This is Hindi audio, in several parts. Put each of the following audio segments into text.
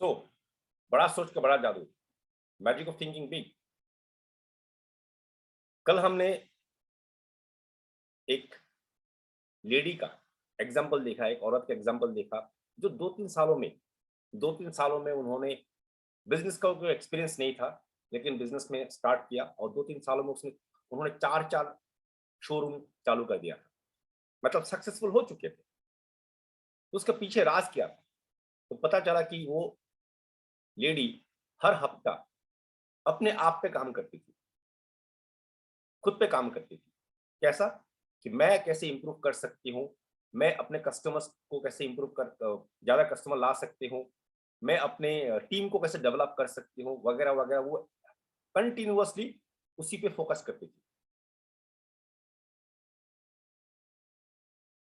सो बड़ा सोच का बड़ा जादू, मैजिक ऑफ थिंकिंग बिग। कल हमने एक लेडी का एग्जाम्पल देखा, एक औरत का एग्जाम्पल देखा, जो 2-3 सालों में उन्होंने बिजनेस का कोई एक्सपीरियंस नहीं था, लेकिन बिजनेस में स्टार्ट किया और 2-3 सालों में उसने उन्होंने 4-4 शोरूम चालू कर दिया था। मतलब सक्सेसफुल हो चुके थे। तो उसके पीछे राज क्या था? तो पता चला कि वो लेडी हर हफ्ता अपने आप पे काम करती थी, खुद पे काम करती थी। कैसा? कि मैं कैसे इंप्रूव कर सकती हूँ, मैं अपने कस्टमर्स को कैसे इंप्रूव ज़्यादा कस्टमर ला सकती हूँ, मैं अपने टीम को कैसे डेवलप कर सकती हूँ, वगैरह-वगैरह। वो कंटिन्यूअसली उसी पे फोकस करती थी।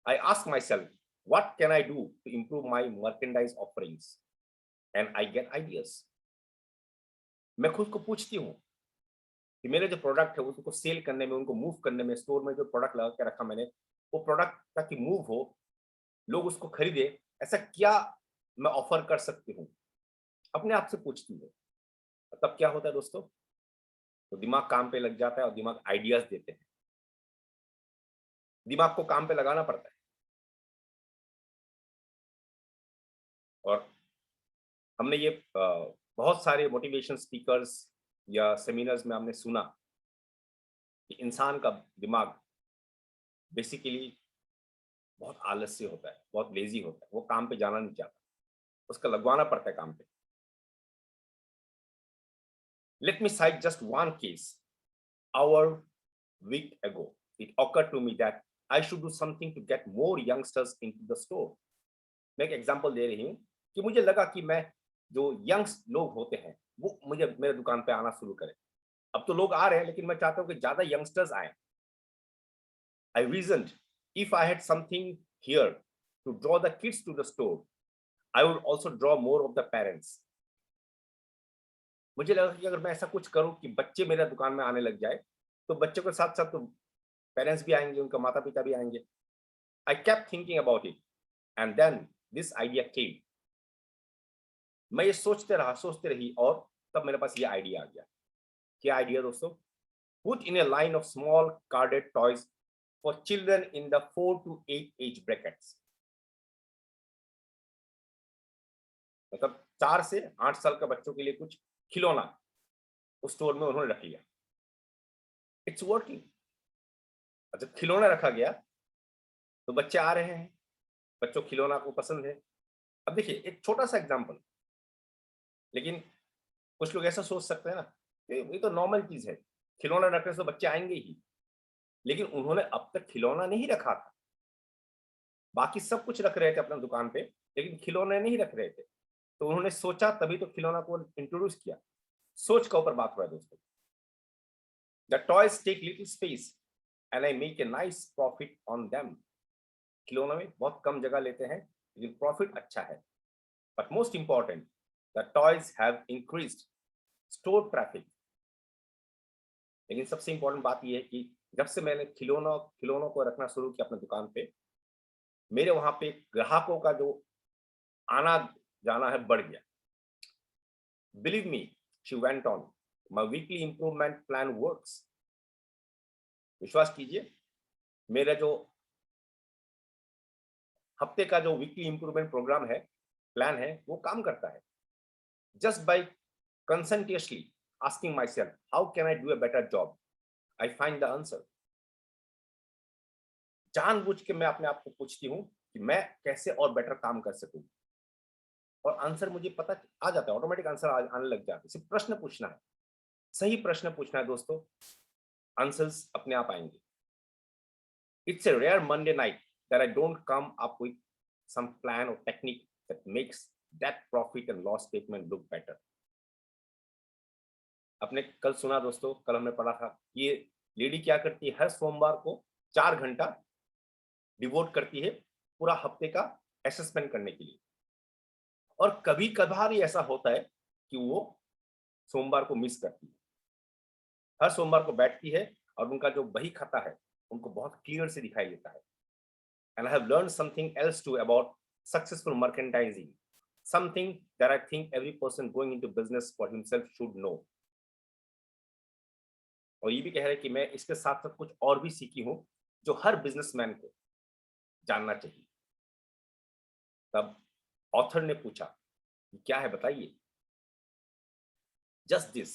I ask myself, what can I do to improve my merchandise offerings? And I get ideas. मैं खुद को पूछती हूँ कि मेरे जो प्रोडक्ट है उसको सेल करने में, उनको मूव करने में, स्टोर में जो प्रोडक्ट लगा के रखा मैंने, वो प्रोडक्ट ताकि मूव हो, लोग उसको खरीदे, ऐसा क्या मैं ऑफर कर सकती हूँ? अपने आप से पूछती हूँ। तब क्या होता है दोस्तों? तो दिमाग काम पे लग जाता है और दिमाग आइडियाज देते हैं। दिमाग को काम पे लगाना पड़ता है। और हमने ये बहुत सारे मोटिवेशन स्पीकर्स या सेमिनार्स में हमने सुना कि इंसान का दिमाग बेसिकली बहुत आलस्य होता है, बहुत लेजी होता है, वो काम पे जाना नहीं चाहता, उसका लगवाना पड़ता है काम पे। Let me cite just one case. Our week ago it occurred to me that I should do something to get more youngsters into the store. मैं एक एग्जांपल दे रही हूँ कि मुझे लगा कि मैं जो यंग्स लोग होते हैं वो मुझे मेरे दुकान पे आना शुरू करें। अब तो लोग आ रहे हैं, लेकिन मैं चाहता हूँ कि ज्यादा यंगस्टर्स आए। I reasoned, if I had something here to draw the kids to the store, I would also draw more of the parents. मुझे लगा कि अगर मैं ऐसा कुछ करूं कि बच्चे मेरे दुकान में आने लग जाए, तो बच्चों के साथ साथ तो पेरेंट्स भी आएंगे, उनका माता पिता भी आएंगे। आई kept thinking about it and then this idea came. मैं ये सोचते रही और तब मेरे पास ये आइडिया आ गया। क्या आइडिया दोस्तों? Put in a line of small carded toys for children in the 4 to 8 age brackets. मतलब 4 से 8 साल का बच्चों के लिए कुछ खिलौना उस स्टोर में उन्होंने रख लिया। It's working. जब खिलौना रखा गया तो बच्चे आ रहे हैं, बच्चों को खिलौना को पसंद है। अब देखिए एक छोटा सा एग्जांपल, लेकिन कुछ लोग ऐसा सोच सकते हैं ना कि ये तो नॉर्मल चीज है, खिलौना रखने से तो बच्चे आएंगे ही। लेकिन उन्होंने अब तक खिलौना नहीं रखा था। बाकी सब कुछ रख रहे थे अपना दुकान पे, लेकिन खिलौने नहीं रख रहे थे। तो उन्होंने सोचा, तभी तो खिलौना को इंट्रोड्यूस किया। सोच का ऊपर बात हुआ है दोस्तों। The toys take little space and I make a nice profit on them. खिलौनों में बहुत कम जगह लेते हैं, लेकिन प्रॉफिट अच्छा है। But most important, the toys have increased store traffic. लेकिन सबसे इंपॉर्टेंट बात यह है कि जब से मैंने खिलौनों को रखना शुरू किया अपने दुकान पे, मेरे वहां पे ग्राहकों का जो आना जाना है बढ़ गया। Believe me, she went on, my weekly improvement plan works. विश्वास कीजिए, मेरा जो हफ्ते का जो वीकली इंप्रूवमेंट प्रोग्राम है, प्लान है, वो काम करता है। Just by conscientiously asking myself how can I do a better job, I find the answer. जानबूझ के मैं अपने आप को पूछती हूँ कि मैं कैसे और बेटर काम कर सकूं, और आंसर मुझे पता आ जाता है, ऑटोमेटिक आंसर आने लग जाते हैं। सिर्फ प्रश्न पूछना है, सही प्रश्न पूछना है दोस्तों, आंसर्स अपने आप आएंगे। It's a rare Monday night that I don't come up with some plan और technique that makes that profit and loss statement look better. आपने कल सुना दोस्तों, कल हमने पढ़ा था, ये लेडी क्या करती है, हर सोमवार को 4 घंटा डिवोट करती है पूरा हफ्ते का असेसमेंट करने के लिए। और कभी कभार ही ऐसा होता है कि वो सोमवार को मिस करती है। हर सोमवार को बैठती है और उनका जो बही खाता है उनको बहुत क्लियर से दिखाई देता है। And I have learn something else too about successful merchandising. something that I think every person going into business for himself should know. और ये भी कह रहे हैं कि मैं इसके साथ साथ कुछ और भी सीखी हूं जो हर बिजनेसमैन को जानना चाहिए। तब ऑथर ने पूछा क्या है बताइए। Just this,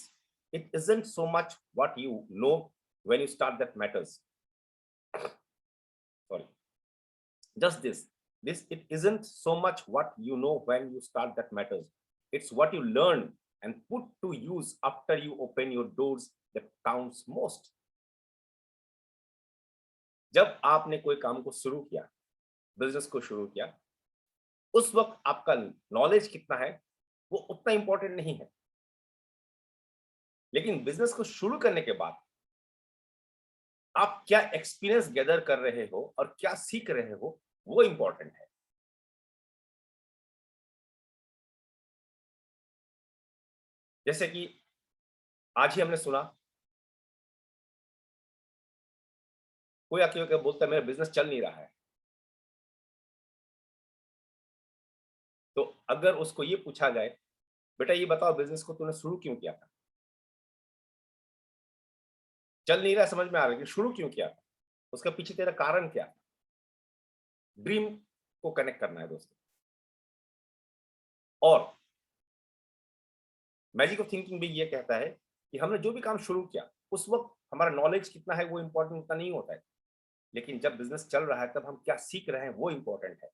it isn't so much what you know when you start that matters. Sorry, just this it isn't so much what you know when you start that matters. It's what you learn and put to use after you open your doors that counts most. जब आपने कोई काम को शुरू किया, बिजनेस को शुरू किया, उस वक्त आपका नॉलेज कितना है वो उतना इंपॉर्टेंट नहीं है, लेकिन बिजनेस को शुरू करने के बाद आप क्या एक्सपीरियंस गैदर कर रहे हो और क्या सीख रहे हो वो इंपॉर्टेंट है। जैसे कि आज ही हमने सुना कोई आके बोलता है मेरा बिजनेस चल नहीं रहा है, तो अगर उसको ये पूछा जाए बेटा ये बताओ बिजनेस को तूने शुरू क्यों किया था, चल नहीं रहा समझ में आ रहा है लेकिन शुरू क्यों किया था, उसका पीछे तेरा कारण क्या था। ड्रीम को कनेक्ट करना है दोस्तों। और मैजिक ऑफ थिंकिंग भी ये कहता है कि हमने जो भी काम शुरू किया उस वक्त हमारा नॉलेज कितना है वो इंपॉर्टेंट उतना नहीं होता है, लेकिन जब बिजनेस चल रहा है तब हम क्या सीख रहे हैं वो इंपॉर्टेंट है।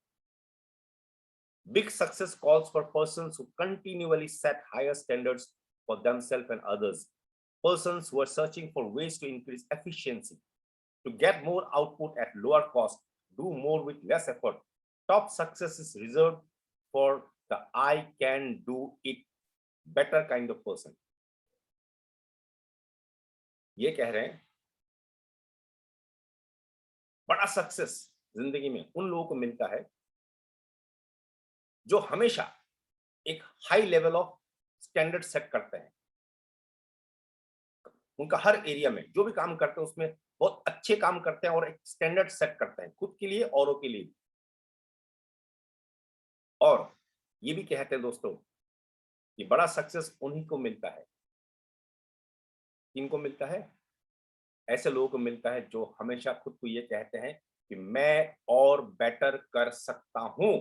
Big success calls for persons who continually set higher standards for themselves and others. Persons who are searching for ways to increase efficiency, to get more output at lower cost, do more with less effort. Top success is reserved for the I can do it better kind of person. ये कह रहे हैं बड़ा सक्सेस जिंदगी में उन लोगों को मिलता है जो हमेशा एक high level of standard set करते हैं। उनका हर एरिया में जो भी काम करते हैं उसमें बहुत अच्छे काम करते हैं और एक स्टैंडर्ड सेट करते हैं खुद के लिए औरों के लिए। और ये भी कहते हैं दोस्तों कि बड़ा सक्सेस उन्हीं को मिलता है। किनको मिलता है? ऐसे लोगों को मिलता है जो हमेशा खुद को ये कहते हैं कि मैं और बेटर कर सकता हूं।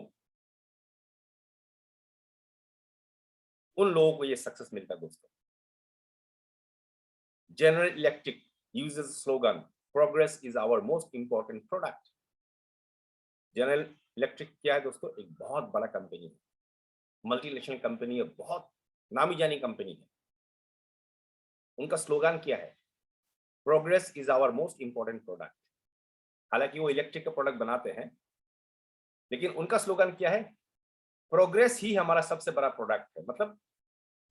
उन लोगों को ये सक्सेस मिलता है दोस्तों। General electric uses slogan progress is our most important product. General electric क्या है दोस्तों? एक बहुत बड़ा कंपनी है, मल्टीनेशनल कंपनी है, बहुत नामी जानी कंपनी है। उनका स्लोगन क्या है? Progress is our most important product. हालांकि वो इलेक्ट्रिक का प्रोडक्ट बनाते हैं, लेकिन उनका स्लोगन क्या है? प्रोग्रेस ही हमारा सबसे बड़ा प्रोडक्ट है। मतलब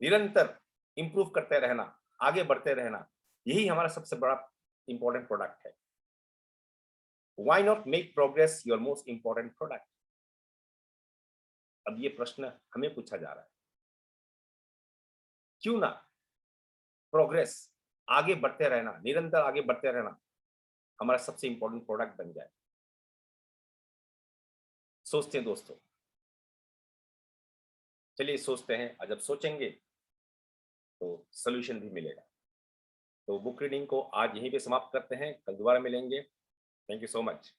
निरंतर इंप्रूव करते रहना, आगे बढ़ते रहना, यही हमारा सबसे बड़ा इंपॉर्टेंट प्रोडक्ट है। Why not make progress your most important product? अब ये प्रश्न हमें पूछा जा रहा है, क्यों ना प्रोग्रेस, आगे बढ़ते रहना, निरंतर आगे बढ़ते रहना हमारा सबसे इंपॉर्टेंट प्रोडक्ट बन जाए। सोचते हैं दोस्तों, चलिए सोचते हैं, और जब सोचेंगे तो सोल्यूशन भी मिलेगा। तो बुक रीडिंग को आज यहीं पे समाप्त करते हैं, कल दोबारा मिलेंगे। Thank you so much.